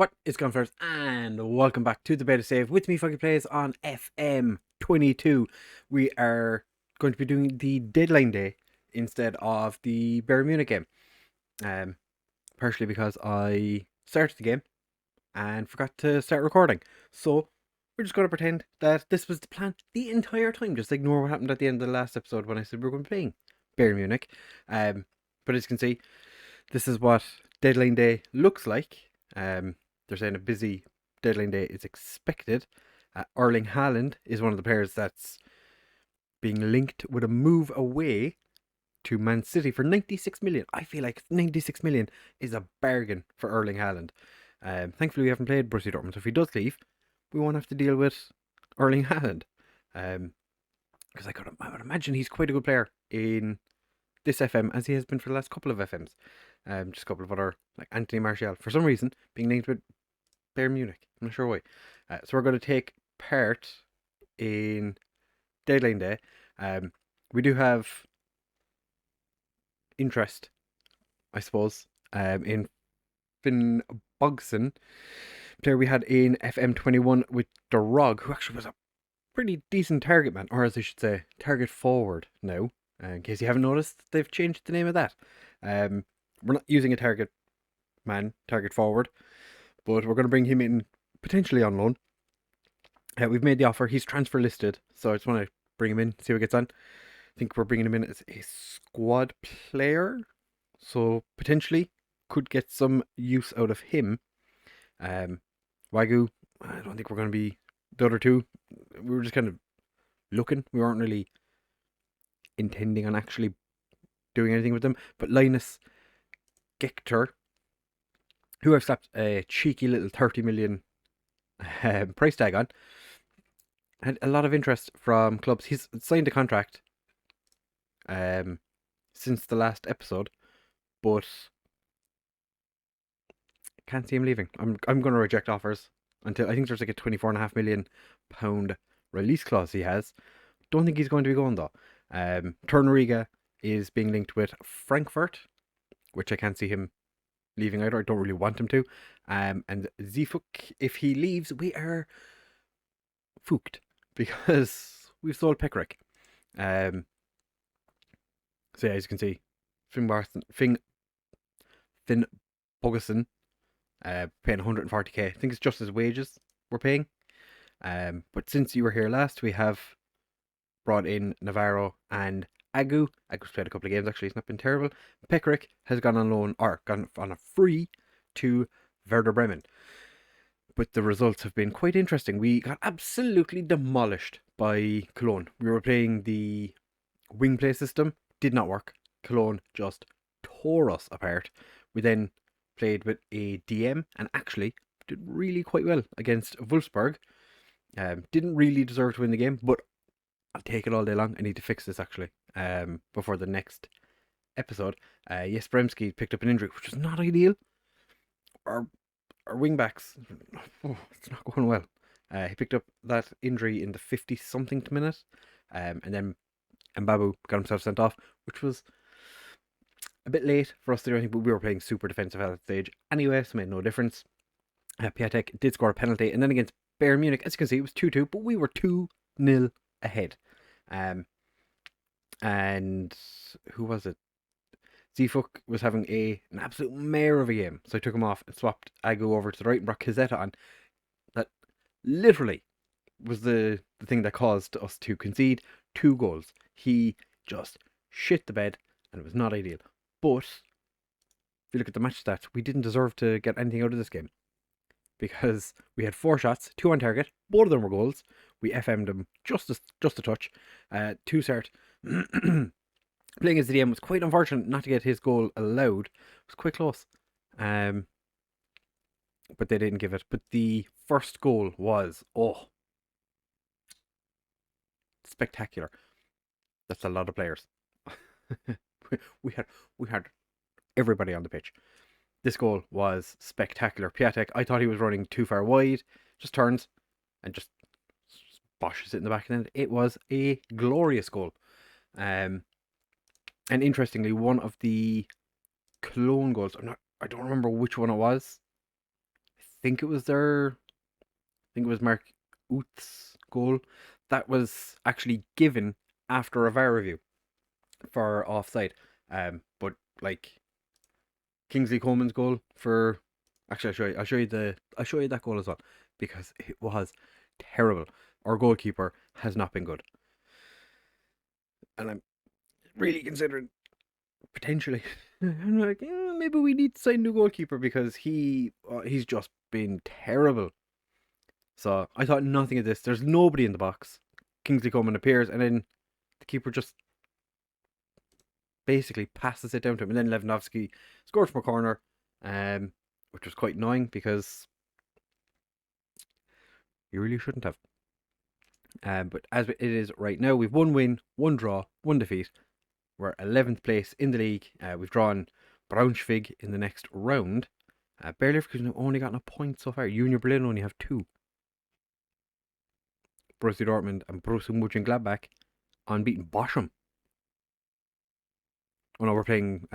What is going first? And welcome back to the Beta Save with me, FoggyPlays, on FM 22. We are going to be doing the deadline day instead of the Bayern Munich game. Partially because I started the game and forgot to start recording. So we're just going to pretend that this was the plan the entire time. Just ignore what happened at the end of the last episode when I said we were going to be playing Bayern Munich. But as you can see, this is what deadline day looks like. They're saying a busy deadline day is expected. Erling Haaland is one of the players that's being linked with a move away to Man City for 96 million. I feel like 96 million is a bargain for Erling Haaland. Thankfully, we haven't played Borussia Dortmund, so if he does leave, we won't have to deal with Erling Haaland. Because I would imagine he's quite a good player in this FM, as he has been for the last couple of FMs. Just a couple of other, like Anthony Martial, for some reason, being linked with Bayern Munich. I'm not sure why. So we're going to take part in deadline day. We do have interest, I suppose, in Finn Bogson, player we had in FM21 with the Rog, who actually was a pretty decent target man, or as I should say, target forward now. In case you haven't noticed, they've changed the name of that. We're not using a target man, target forward, but we're going to bring him in potentially on loan. We've made the offer. He's transfer listed, so I just want to bring him in, see what gets on. I think we're bringing him in as a squad player, so potentially could get some use out of him. Wagyu, I don't think we're going to be the other two. We were just kind of looking. We weren't really intending on actually doing anything with them. But Linus Gector, who I've slapped a cheeky little 30 million price tag on, had a lot of interest from clubs. He's signed a contract since the last episode, but can't see him leaving. I'm going to reject offers until I think there's like a £24.5 million release clause he has. Don't think he's going to be going though. Torunariga is being linked with Frankfurt, which I can't see him leaving either. I don't really want him to. And Zifuk, if he leaves, we are fooked because we've sold Pekrik. So yeah, as you can see, Finn Bogason paying 140k. I think it's just his wages we're paying. But since you were here last, we have brought in Navarro and Agu. Agu's played a couple of games actually, he's not been terrible. Pekrik has gone on loan, or gone on a free to Werder Bremen. But the results have been quite interesting. We got absolutely demolished by Cologne. We were playing the wing play system, did not work. Cologne just tore us apart. We then played with a DM and actually did really quite well against Wolfsburg. Didn't really deserve to win the game, but I'll take it all day long. I need to fix this actually before the next episode. Jesperemski picked up an injury, which was not ideal. Our wing backs, it's not going well. He picked up that injury in the 50-something minute, and then Mbabu got himself sent off, which was a bit late for us to do anything, but we were playing super defensive at that stage anyway, so it made no difference. Piatek did score a penalty, and then against Bayern Munich, as you can see, it was 2-2, but we were 2-0 ahead. And who was it? Zifuk was having an absolute mare of a game, so I took him off and swapped Agu over to the right and brought Kazetta on. That literally was the thing that caused us to concede 2 goals. He just shit the bed, and it was not ideal. But if you look at the match stats, we didn't deserve to get anything out of this game, because we had 4 shots, 2 on target, both of them were goals. We FM'd them just a touch. 2 start. Playing as the DM was quite unfortunate not to get his goal allowed. It was quite close. But they didn't give it. But the first goal was, spectacular. That's a lot of players. we had everybody on the pitch. This goal was spectacular. Piatek, I thought he was running too far wide, just turns and just boshes it in the back of the net. It was a glorious goal. And interestingly, one of the Cologne goals, I don't remember which one it was. I think it was Mark Uth's goal that was actually given after a VAR review for offside. But like Kingsley Coman's goal for actually I'll show you that goal as well because it was terrible. Our goalkeeper has not been good, and I'm really considering potentially. I'm like, maybe we need to sign a new goalkeeper because he's just been terrible. So I thought nothing of this. There's nobody in the box. Kingsley Coman appears, and then the keeper just basically passes it down to him, and then Lewandowski scored from a corner, which was quite annoying because you really shouldn't have. But as it is right now, we've one win, one draw, one defeat. We're 11th place in the league. We've drawn Braunschweig in the next round. Bayer Leverkusen have only gotten a point so far. Union Berlin only have 2. Borussia Dortmund and Borussia Mönchengladbach unbeaten. Bochum. Oh no, we're playing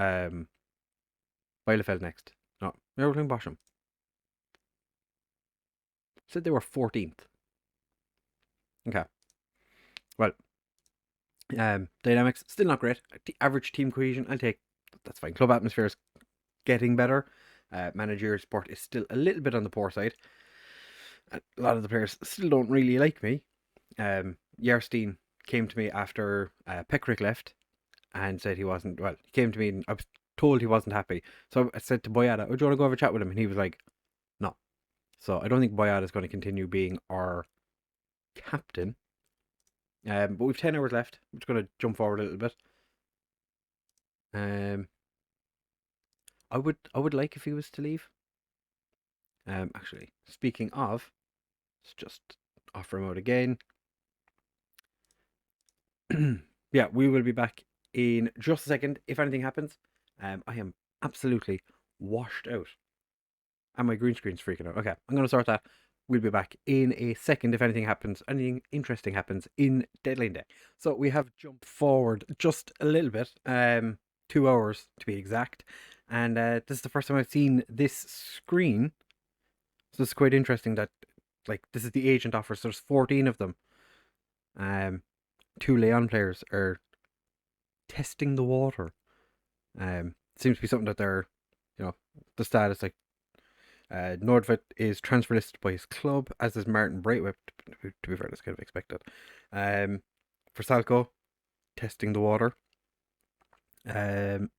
Bielefeld next. No, we're playing Bochum. Said they were 14th. Okay. Well, dynamics still not great. Average team cohesion, I'll take. That's fine. Club atmosphere is getting better. Managerial support is still a little bit on the poor side. A lot of the players still don't really like me. Yerstein came to me after Pekrik left and said he wasn't. Well, he came to me and I was told he wasn't happy. So I said to Boyata, "Oh, do you want to go have a chat with him?" And he was like, "No." So I don't think Boyata is going to continue being our captain. But we've 10 hours left. I'm just going to jump forward a little bit. I would like if he was to leave. Actually, speaking of, let's just offer him out again. Yeah, we will be back in just a second. If anything happens, I am absolutely washed out. And my green screen's freaking out. Okay, I'm going to sort that. We'll be back in a second if anything happens, anything interesting happens in deadline day. So we have jumped forward just a little bit, 2 hours to be exact. And this is the first time I've seen this screen. So it's quite interesting that, like, this is the agent offers. So there's 14 of them. 2 Leon players are testing the water. Seems to be something that they're, the status like. Nordvet is transfer listed by his club, as is Martin Braithwaite. To be fair, that's kind of expected. For Salco, testing the water. There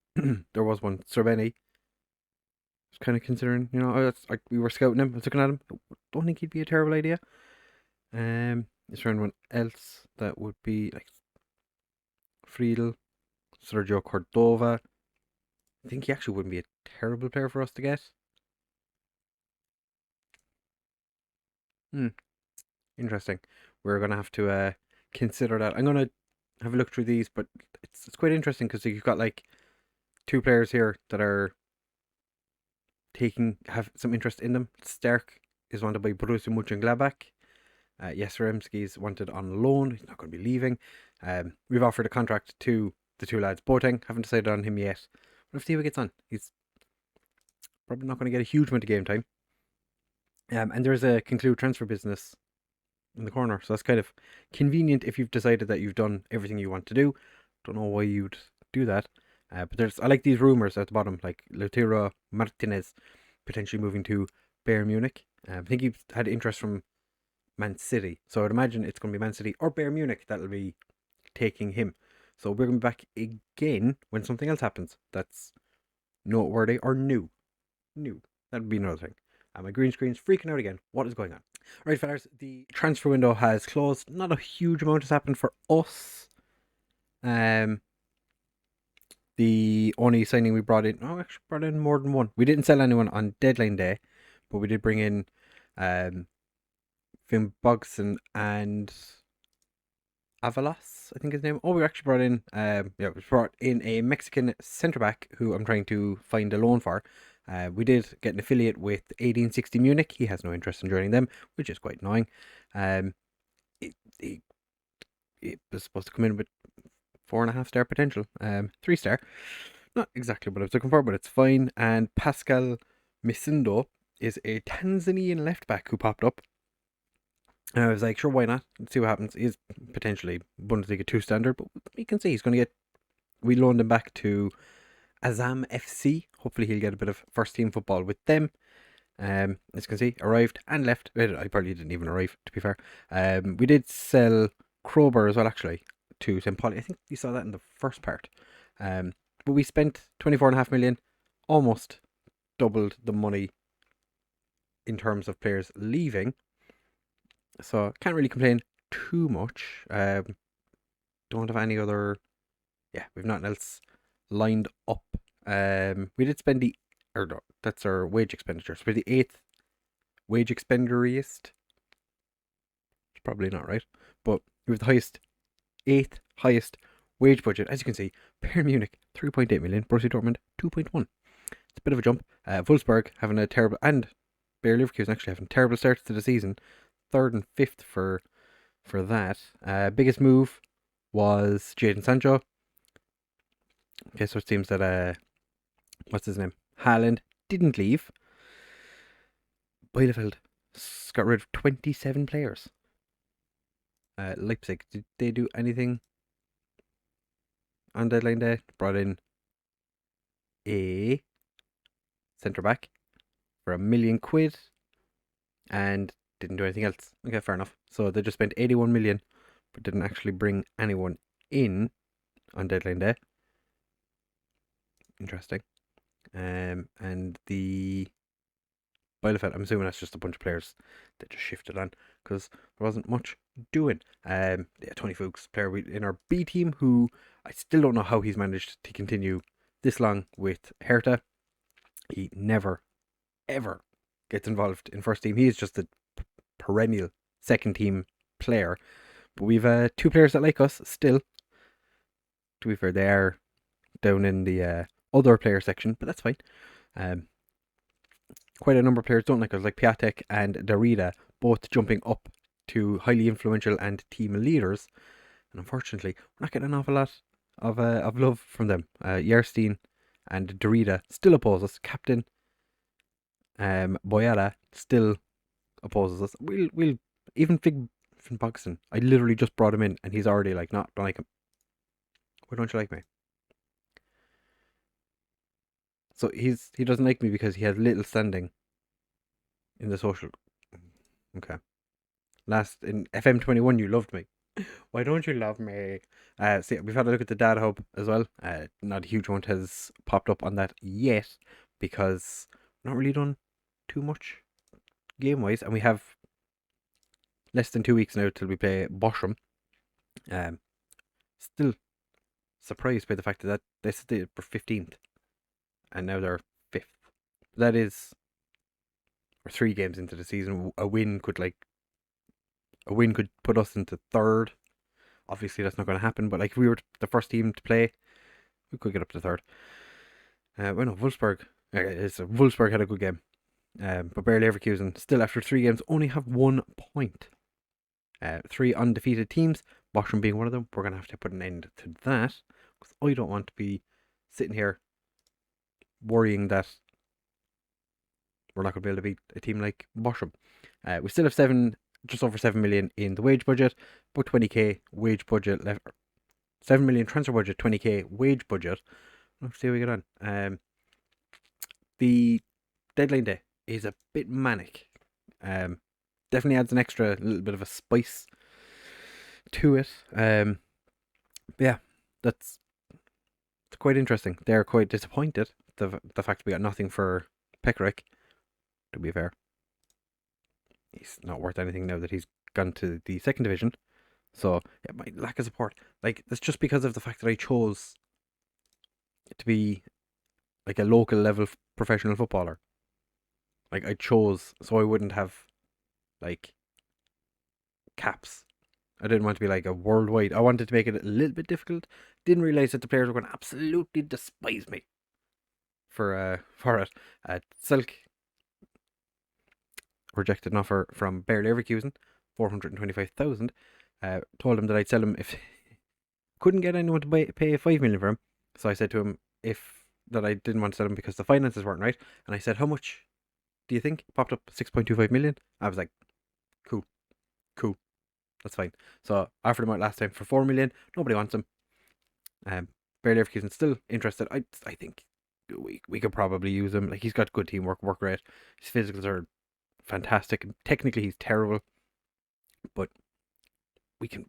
was one, Cerveni. Was kind of considering, that's like we were scouting him. I was looking at him. Don't think he'd be a terrible idea. Is there anyone else that would be like Friedel, Sergio Cordova? I think he actually wouldn't be a terrible player for us to get. Interesting. We're gonna have to consider that. I'm gonna have a look through these, but it's quite interesting because you've got like 2 players here that are have some interest in them. Sterk is wanted by Borussia Mönchengladbach. Jesremski is wanted on loan. He's not going to be leaving. We've offered a contract to the 2 lads. Boateng, haven't decided on him yet. We'll see how he gets on. He's probably not going to get a huge amount of game time. And there's a conclude transfer business in the corner, so that's kind of convenient if you've decided that you've done everything you want to do. Don't know why you'd do that, but I like these rumors at the bottom, like Lautaro Martinez potentially moving to Bayern Munich. I think he's had interest from Man City, so I'd imagine it's going to be Man City or Bayern Munich that'll be taking him. So we're going to be back again when something else happens that's noteworthy or new. That'd be another thing. My green screen's freaking out again. What is going on? Right, fellas, the transfer window has closed. Not a huge amount has happened for us. The only signing we brought in, actually brought in more than one. We didn't sell anyone on deadline day, but we did bring in Finn Bogson and Avalos, I think his name. We actually brought in, we brought in a Mexican centre back who I'm trying to find a loan for. We did get an affiliate with 1860 Munich. He has no interest in joining them, which is quite annoying. It was supposed to come in with 4.5 star potential. 3 star. Not exactly what I was looking for, but it's fine. And Pascal Misindo is a Tanzanian left back who popped up. And I was like, sure, why not? Let's see what happens. He's potentially Bundesliga 2 standard, but we can see he's going to get. We loaned him back to Azam FC. Hopefully, he'll get a bit of first team football with them. As you can see, arrived and left. I probably didn't even arrive, to be fair. We did sell Krober as well, actually, to St. Pauli. I think you saw that in the first part. But we spent 24.5 million, almost doubled the money in terms of players leaving. So can't really complain too much. Don't have any other. Yeah, we've nothing else lined up. We did spend no, that's our wage expenditures. We're the 8th wage expenderiest. It's probably not right, but we have the 8th highest wage budget. As you can see, Bayern Munich 3.8 million, Borussia Dortmund 2.1. It's a bit of a jump. Wolfsburg having a terrible, and Bayer Leverkusen actually having terrible starts to the season. 3rd and 5th for that. Biggest move was Jadon Sancho. Okay, so it seems that what's his name? Haaland didn't leave. Bielefeld got rid of 27 players. Leipzig, did they do anything on deadline day? Brought in a centre back for £1 million and didn't do anything else. Okay, fair enough. So they just spent 81 million but didn't actually bring anyone in on deadline day. Interesting. And the Bielefeld, I'm assuming that's just a bunch of players that just shifted on because there wasn't much doing. Yeah, Tony Fuchs, player in our B team, who I still don't know how he's managed to continue this long with Hertha. He never, ever gets involved in first team. He is just a perennial second team player. But we've 2 players that like us still. To be fair, they are down in the other player section, but that's fine. Quite a number of players don't like us, like Piatek and Derrida, both jumping up to highly influential and team leaders. And unfortunately, we're not getting an awful lot of love from them. Yerstein and Derrida still oppose us. Captain Boyada still opposes us. We'll even Fig Boxon. I literally just brought him in, and he's already like, not don't like him. Why don't you like me? So he doesn't like me because he has little standing in the social. Okay. Last in FM21, you loved me. Why don't you love me? So we've had a look at the data hub as well. Not a huge amount has popped up on that yet because we're not really done too much game wise, and we have less than 2 weeks now till we play Bochum. Still surprised by the fact that they said they were 15th, and now they're 5th. That is, we're 3 games into the season. A win could put us into 3rd. Obviously, that's not going to happen. But like, if we were the first team to play, we could get up to 3rd. Well, no, Wolfsburg. Wolfsburg had a good game. But Bayer Leverkusen still, after 3 games, only have 1 point. 3 undefeated teams, Bochum being one of them. We're going to have to put an end to that because I don't want to be sitting here worrying that we're not going to be able to beat a team like Bochum. We still have just over 7 million in the wage budget, about 20k wage budget left. 7 million transfer budget, 20k wage budget. Let's see how we get on. The deadline day is a bit manic. Definitely adds an extra little bit of a spice to it. Yeah, that's quite interesting. They're quite disappointed the fact we got nothing for Pekarik. To be fair, he's not worth anything now that he's gone to the 2nd division. So yeah, my lack of support, like, that's just because of the fact that I chose to be like a local level professional footballer. Like, I chose so I wouldn't have like caps. I didn't want to be like a worldwide. I wanted to make it a little bit difficult. Didn't realize that the players were going to absolutely despise me for it. Silk rejected an offer from Bayer Leverkusen, 425,000. Told him that I'd sell him if couldn't get anyone to pay 5 million for him. So I said to him that I didn't want to sell him because the finances weren't right. And I said, how much do you think? Popped up 6.25 million. I was like, cool, cool, that's fine. So I offered him out last time for 4 million. Nobody wants him. Bayer Leverkusen still interested. I think we could probably use him. Like, he's got good teamwork, work rate. His physicals are fantastic. Technically, he's terrible, but we can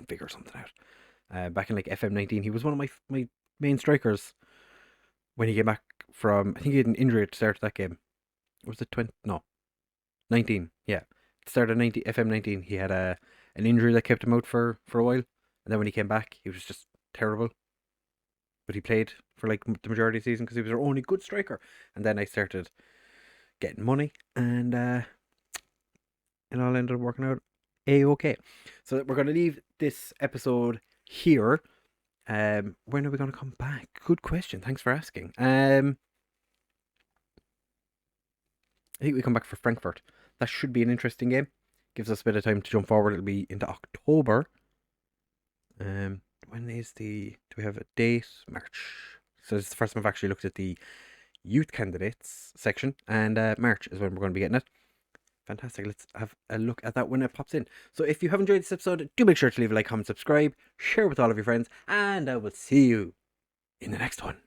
figure something out. Back in like FM19, he was one of my main strikers when he came back from. I think he had an injury at the start of that game. Was it 20? No, 19. Yeah, at the start of FM19, he had an injury that kept him out for a while, and then when he came back, he was just terrible. But he played for like the majority of the season because he was our only good striker. And then I started getting money, and it all ended up working out a-okay. So we're going to leave this episode here. When are we going to come back? Good question. Thanks for asking. I think we come back for Frankfurt. That should be an interesting game. Gives us a bit of time to jump forward. It'll be into October. When is do we have a date? March. So this is the first time I've actually looked at the youth candidates section, and March is when we're going to be getting it. Fantastic. Let's have a look at that when it pops in. So if you have enjoyed this episode, do make sure to leave a like, comment, subscribe, share with all of your friends, and I will see you in the next one.